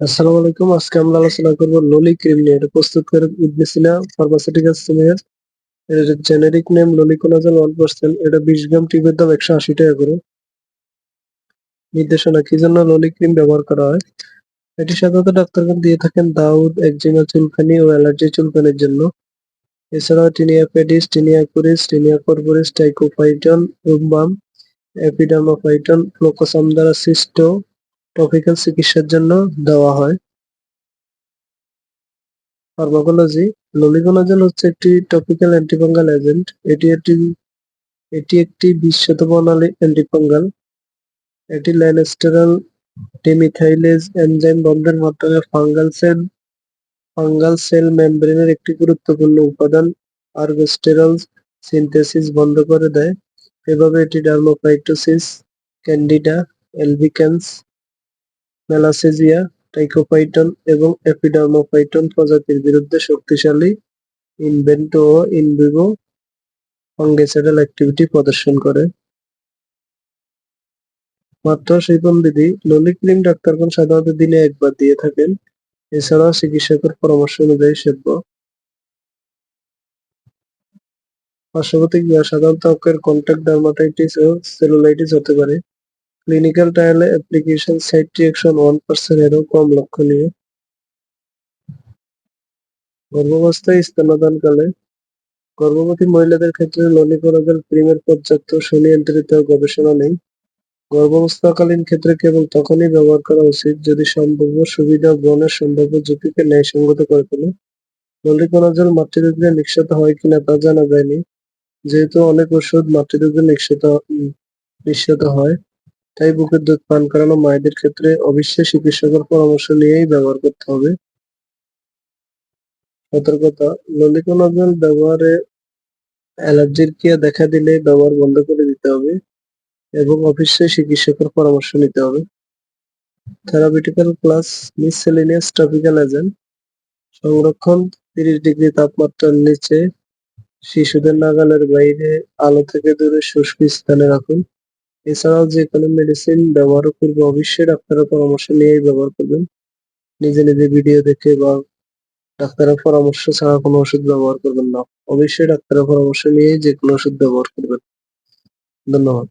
আসসালামু আলাইকুম। আজকে আমরা আলোচনা করব ললি ক্রিম নিয়ে। এটা প্রস্তুত করে ইবনেসিনা ফার্মাসিউটিক্যালস লিমিটেড। এর জেনেরিক নেম ললিকোনাজল 1%। এটা 20 গ্রাম, টিপের দাম 180 টাকা করে। নির্দেশনা কি জন্য ললি ক্রিম ব্যবহার করা হয়? এটি সাধারণত ডাক্তারগণ দিয়ে থাকেন দাউদ, একজিমা, চুলকানি ও অ্যালার্জি চুলকানির জন্য। এছাড়াও tinea pedis, tinea cruris, tinea corporis, trichophyton, rubrum, epidermophyton, floccosum দ্বারা সৃষ্ট টপিক্যাল চিকিৎসার জন্য দেওয়া হয়। ফার্মাকোলজি: ললিগোনাজল হচ্ছে একটি টপিক্যাল অ্যান্টিফাঙ্গাল এজেন্ট। এটি একটি বিশ্বতপ্রণালী অ্যান্টিফাঙ্গাল। এটি ল্যানোস্টেরল ডিমিথাইলেজ এনজাইম বন্ধের মাধ্যমে ফাঙ্গাল সেল মেমব্রেনের একটি গুরুত্বপূর্ণ উপাদান আরগোস্টেরল সিনথেসিস বন্ধ করে দেয়। এভাবে এটি ডার্মোফাইটোসিস, ক্যান্ডিডা এলবিক্যান্স, মেলাসেজিয়া, ট্রাইকোফাইটন এবং এপিডার্মোফাইটন প্রজাতির বিরুদ্ধে শক্তিশালী ইনভেন্টো ও ইন ভিভো ফাঙ্গিসাইডাল অ্যাক্টিভিটি প্রদর্শন করে। মাত্রা সেবন বিধি: ললিক্রিম ডাক্তারগণ সাধারণত দিনে একবার দিয়ে থাকেন। এছাড়াও চিকিৎসকের পরামর্শ অনুযায়ী সেব্য। পার্শ্বপ্রতিক্রিয়া: সাধারণত ত্বকের কন্টাক্ট ডার্মাটাইটিস ও সেলুলাইটিস হতে পারে। ক্লিনিক্যাল ট্রায়ালে অ্যাপ্লিকেশন সাইট রিঅ্যাকশন 1% এরও কম লক্ষণীয়। গর্ভাবস্থায় স্তন্যদানকালে: গর্ভবতী মহিলাদের ক্ষেত্রে ললিকোনাজল ক্রিমের পর্যাপ্ত সুনিয়ন্ত্রিত গবেষণা নেই। গর্ভাবস্থাকালীন ক্ষেত্রে কেবল তখনই ব্যবহার করা উচিত যদি সম্ভাব্য সুবিধা ব্রণের সম্ভাব্য ঝুঁকিকে ন্যায়সঙ্গত করে তোলে। ললিকোনাজল মাতৃদুগ্ধে নিঃসৃত হয় কিনা তা জানা যায়নি। যেহেতু অনেক ওষুধ মাতৃদুগ্ধে নিঃসৃত হয়, তাই বুকের দুধ পান করানো মায়েদের ক্ষেত্রে অবশ্যই চিকিৎসকের পরামর্শ নিয়েই ব্যবহার করতে হবে। সতর্কতা: ললিকোনাজল ব্যবহারে অ্যালার্জির ক্রিয়া দেখা দিলে ব্যবহার বন্ধ করে দিতে হবে এবং অবশ্যই চিকিৎসকের পরামর্শ নিতে হবে। Therapeutical class: miscellaneous topical agent. সংরক্ষণ: 30 ডিগ্রি তাপমাত্রার নিচে, শিশুদের নাগালের বাইরে, আলো থেকে দূরে, শুষ্ক স্থানে রাখুন। এছাড়াও যে কোনো মেডিসিন ব্যবহারের পূর্বে অবশ্যই ডাক্তারের পরামর্শ নিয়েই ব্যবহার করবেন। নিজে নিজে ভিডিও দেখে বা ডাক্তারের পরামর্শ ছাড়া কোনো ওষুধ ব্যবহার করবেন না। অবশ্যই ডাক্তারের পরামর্শ নিয়েই যে কোনো ওষুধ ব্যবহার করবেন। ধন্যবাদ।